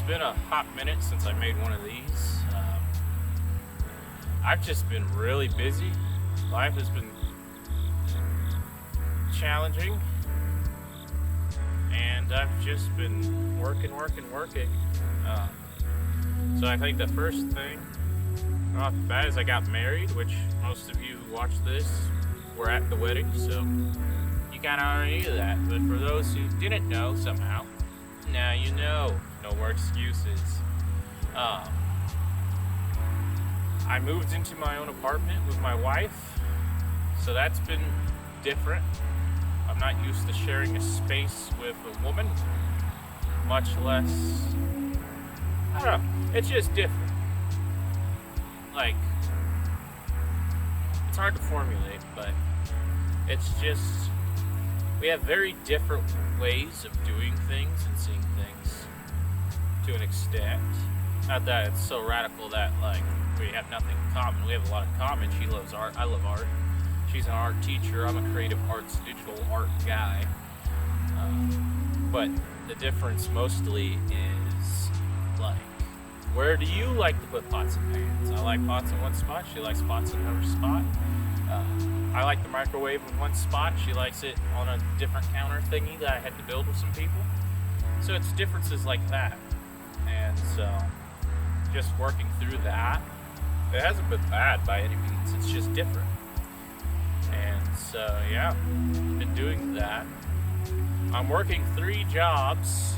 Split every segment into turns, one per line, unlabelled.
been a hot minute since I made one of these. I've just been really busy. Life has been challenging, and I've just been working. So I think the first thing off the bat is I got married, which most of you who watch this were at the wedding, so you kind of already knew that. But for those who didn't know somehow, now you know. No more excuses. I moved into my own apartment with my wife, so that's been different. I'm not used to sharing a space with a woman, much less, I don't know, it's just different. Like, it's hard to formulate, but it's just, we have very different ways of doing things and seeing things to an extent. Not that it's so radical that, like, we have nothing in common. We have a lot in common. She loves art. I love art. She's an art teacher. I'm a creative arts, digital art guy. But the difference mostly is, like, where do you like to put pots and pans? I like pots in one spot. She likes pots in another spot. I like the microwave in one spot. She likes it on a different counter thingy that I had to build with some people. So it's differences like that. And so, just working through that. It hasn't been bad by any means. It's just different. And so, yeah, been doing that. I'm working 3 jobs.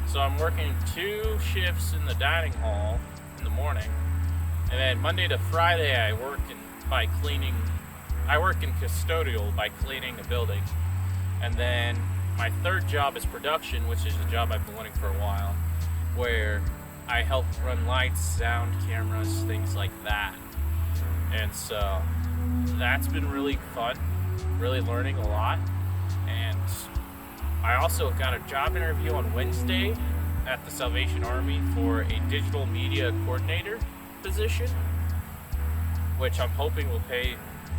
So I'm working 2 shifts in the dining hall in the morning. And then Monday to Friday I work in custodial by cleaning a building. And then my 3rd job is production, which is a job I've been wanting for a while, where I help run lights, sound, cameras, things like that. And so that's been really fun, really learning a lot. And I also got a job interview on Wednesday at the Salvation Army for a digital media coordinator position, which I'm hoping will pay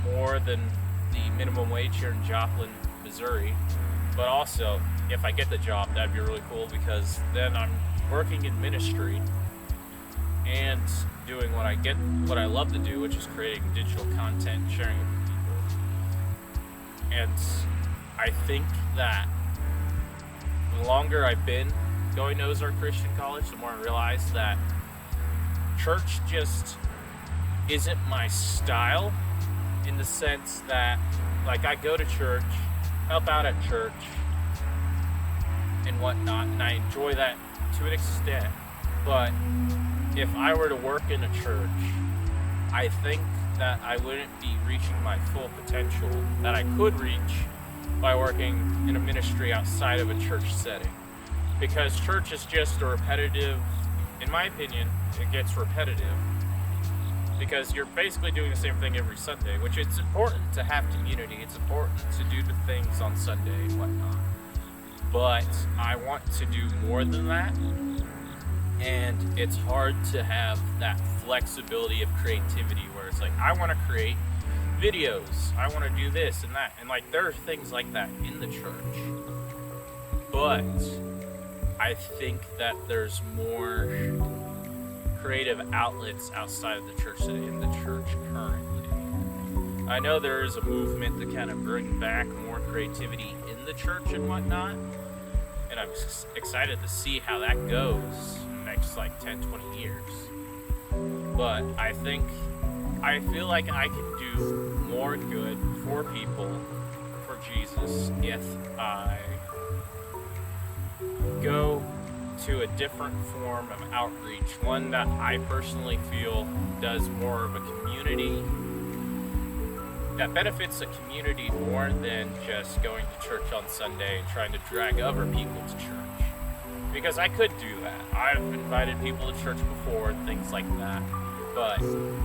more than the minimum wage here in Joplin, Missouri. But also, if I get the job, that'd be really cool, because then I'm working in ministry and doing what I love to do, which is creating digital content and sharing it with people. And I think that the longer I've been going to Ozark Christian College, the more I realize that church just isn't my style, in the sense that, like, I go to church, help out at church and whatnot, and I enjoy that to an extent. But if I were to work in a church, I think that I wouldn't be reaching my full potential that I could reach by working in a ministry outside of a church setting. Because church is just a repetitive, in my opinion, it gets repetitive, because you're basically doing the same thing every Sunday, which it's important to have community. It's important to do the things on Sunday and whatnot. But I want to do more than that. And it's hard to have that flexibility of creativity where it's like, I want to create videos. I want to do this and that. And, like, there are things like that in the church. But I think that there's more creative outlets outside of the church than in the church currently. I know there is a movement to kind of bring back more creativity in the church and whatnot, and I'm excited to see how that goes in the next, like, 10, 20 years. But I feel like I can do more good for people, for Jesus, if I go to a different form of outreach, one that I personally feel does more of a community, that benefits the community more than just going to church on Sunday and trying to drag other people to church. Because I could do that. I've invited people to church before and things like that. But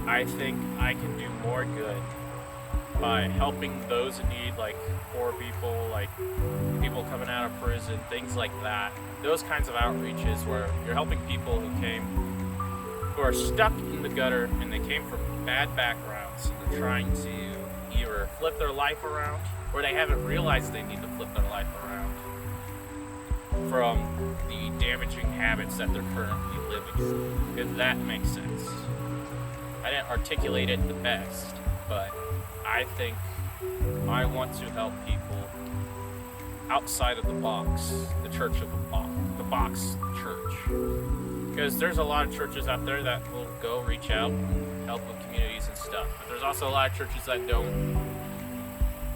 I think I can do more good by helping those in need, like poor people, like people coming out of prison, things like that. Those kinds of outreaches where you're helping people who are stuck in the gutter and they came from bad backgrounds and they're trying to either flip their life around or they haven't realized they need to flip their life around from the damaging habits that they're currently living. If that makes sense. I didn't articulate it the best, but I think I want to help people outside of the box, the church of the box church. Because there's a lot of churches out there that will go reach out and help with communities and stuff. But there's also a lot of churches that don't.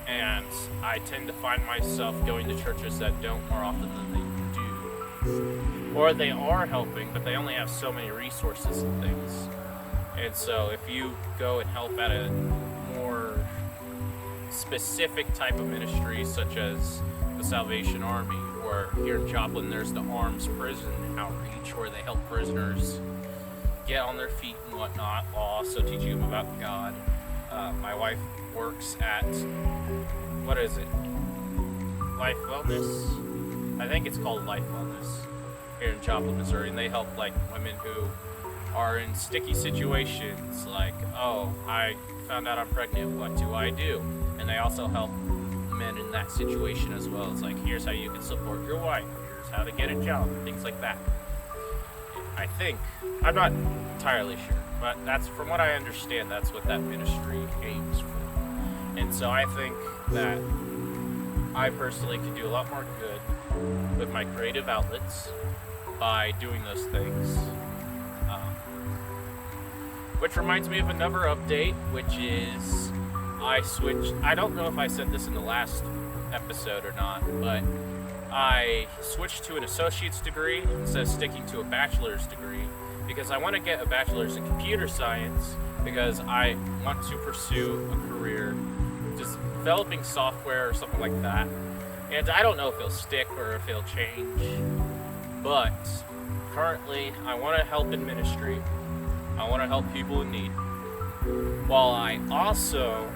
And I tend to find myself going to churches that don't more often than they do. Or they are helping, but they only have so many resources and things. And so if you go and help at a more specific type of ministry, such as the Salvation Army, or here in Joplin there's the Arms Prison Outreach, where they help prisoners get on their feet and whatnot, while also teaching them about God. My wife works at, what is it? Life Wellness? I think it's called Life Wellness here in Joplin, Missouri, and they help like women who are in sticky situations, like, oh, I found out I'm pregnant, what do I do? And they also help men in that situation as well. It's like, here's how you can support your wife, here's how to get a job, things like that. I think, I'm not entirely sure, but that's, from what I understand, that's what that ministry aims for. And so I think that I personally can do a lot more good with my creative outlets by doing those things. Which reminds me of another update, which is I don't know if I said this in the last episode or not, but I switched to an associate's degree instead of sticking to a bachelor's degree, because I want to get a bachelor's in computer science, because I want to pursue a career just developing software or something like that. And I don't know if it'll stick or if it'll change, but currently I want to help in ministry. I want to help people in need, while I also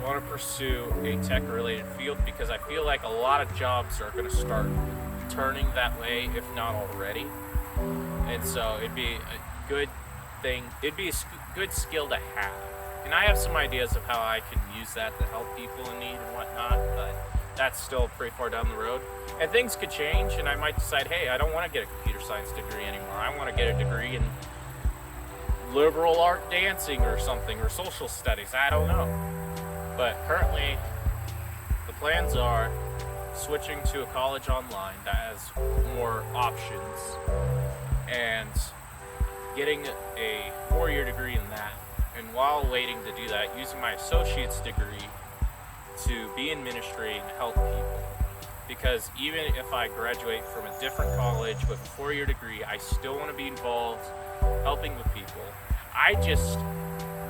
want to pursue a tech-related field, because I feel like a lot of jobs are going to start turning that way, if not already. And so it'd be a good thing, it'd be a good skill to have. And I have some ideas of how I can use that to help people in need and whatnot, but that's still pretty far down the road. And things could change, and I might decide, hey, I don't want to get a computer science degree anymore. I want to get a degree in liberal art dancing or something, or social studies, I don't know. But currently, the plans are switching to a college online that has more options, and getting a 4-year degree in that, and while waiting to do that, using my associate's degree to be in ministry and help people. Because even if I graduate from a different college with a 4-year degree, I still want to be involved helping with people. I just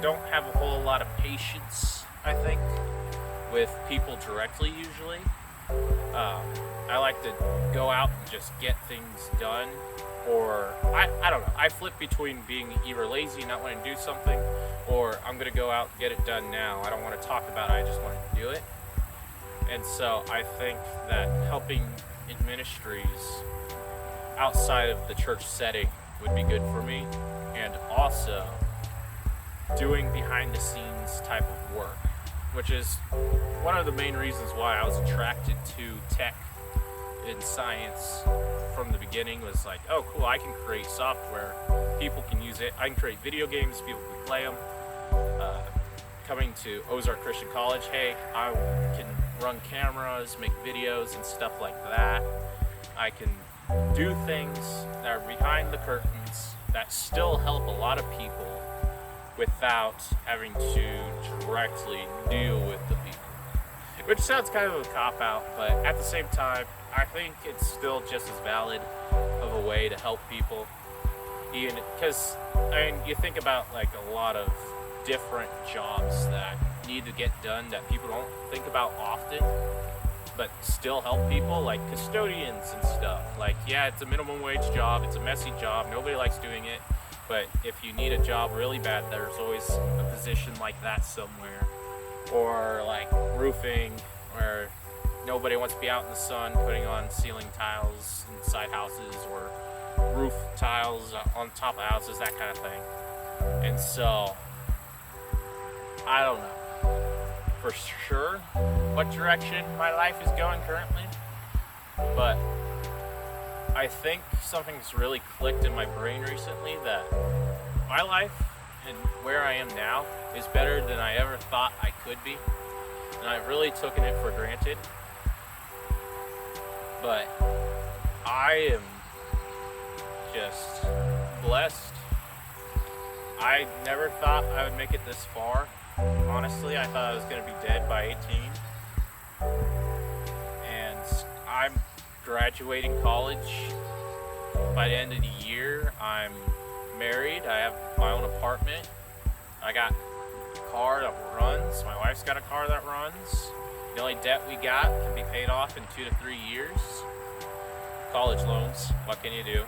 don't have a whole lot of patience, I think, with people directly usually. I like to go out and just get things done, or I don't know. I flip between being either lazy and not wanting to do something, or I'm going to go out and get it done now. I don't want to talk about it, I just want to do it. And so I think that helping in ministries outside of the church setting would be good for me, and also doing behind the scenes type of work, which is one of the main reasons why I was attracted to tech and science from the beginning. Was like, oh cool, I can create software, people can use it, I can create video games, people can play them. Coming to Ozark Christian College, hey, I can run cameras, make videos and stuff like that. I can do things that are behind the curtains that still help a lot of people without having to directly deal with the people. Which sounds kind of a cop-out, but at the same time, I think it's still just as valid of a way to help people. Even because, I mean, you think about like a lot of different jobs that need to get done that people don't think about often, but still help people, like custodians and stuff. Like, yeah, it's a minimum wage job, it's a messy job, nobody likes doing it, but if you need a job really bad, there's always a position like that somewhere. Or like roofing, where nobody wants to be out in the sun putting on ceiling tiles inside houses, or roof tiles on top of houses, that kind of thing. And so I don't know for sure what direction my life is going currently, but I think something's really clicked in my brain recently that my life and where I am now is better than I ever thought I could be. And I've really taken it for granted. But I am just blessed. I never thought I would make it this far. Honestly, I thought I was going to be dead by 18. And I'm graduating college by the end of the year. I'm married. I have my own apartment. I got a car that runs. My wife's got a car that runs. The only debt we got can be paid off in 2 to 3 years. College loans. What can you do?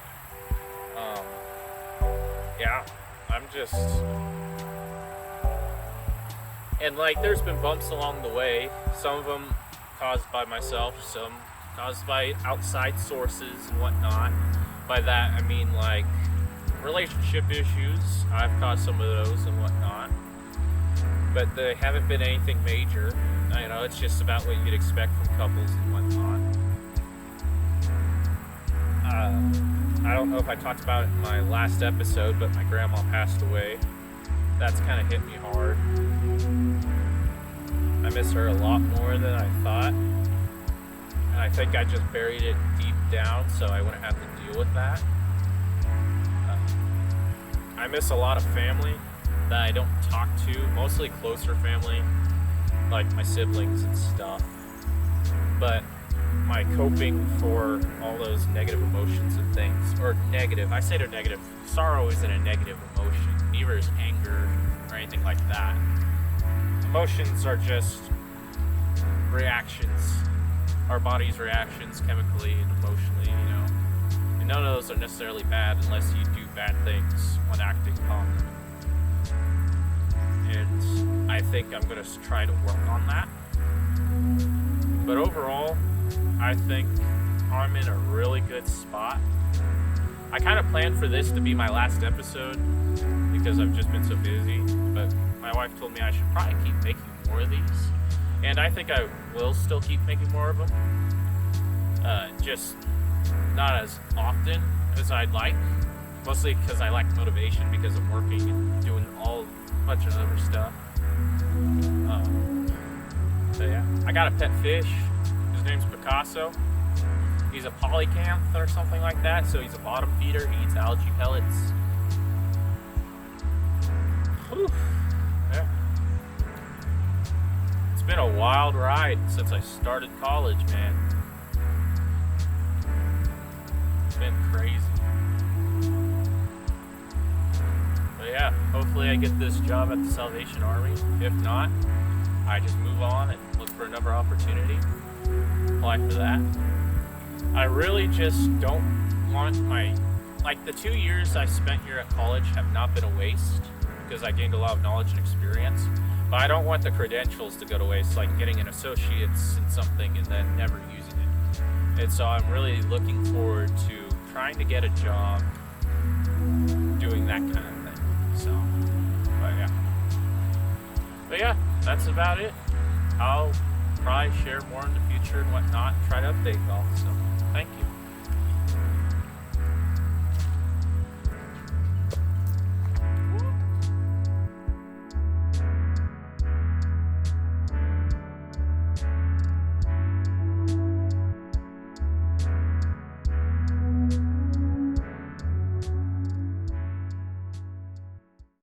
Yeah, I'm just... And like, there's been bumps along the way. Some of them caused by myself, some caused by outside sources and whatnot. By that, I mean like relationship issues. I've caused some of those and whatnot. But they haven't been anything major. You know, it's just about what you'd expect from couples and whatnot. I don't know if I talked about it in my last episode, but my grandma passed away. That's kind of hit me hard. I miss her a lot more than I thought. And I think I just buried it deep down so I wouldn't have to deal with that. I miss a lot of family that I don't talk to, mostly closer family, like my siblings and stuff. But my coping for all those negative emotions and things, or negative, I say they're negative. Sorrow isn't a negative emotion, neither is anger or anything like that. Emotions are just reactions, our body's reactions chemically and emotionally, you know. And none of those are necessarily bad unless you do bad things when acting upon them. And I think I'm going to try to work on that. But overall, I think I'm in a really good spot. I kind of planned for this to be my last episode because I've just been so busy, but my wife told me I should probably keep making more of these. And I think I will still keep making more of them. Just not as often as I'd like. Mostly because I lack motivation because I'm working and doing a bunch of other stuff. So yeah, I got a pet fish. His name's Picasso. He's a polycanth or something like that, so he's a bottom feeder. He eats algae pellets. Whew. Yeah. It's been a wild ride since I started college, man. It's been crazy. But yeah, hopefully I get this job at the Salvation Army. If not, I just move on and look for another opportunity. Apply for that. I really just don't want like the 2 years I spent here at college have not been a waste because I gained a lot of knowledge and experience, but I don't want the credentials to go to waste, like getting an associate's in something and then never using it. And so I'm really looking forward to trying to get a job doing that kind of thing. So, but yeah, that's about it. I'll probably share more in the future and whatnot, try to update y'all. So, thank you.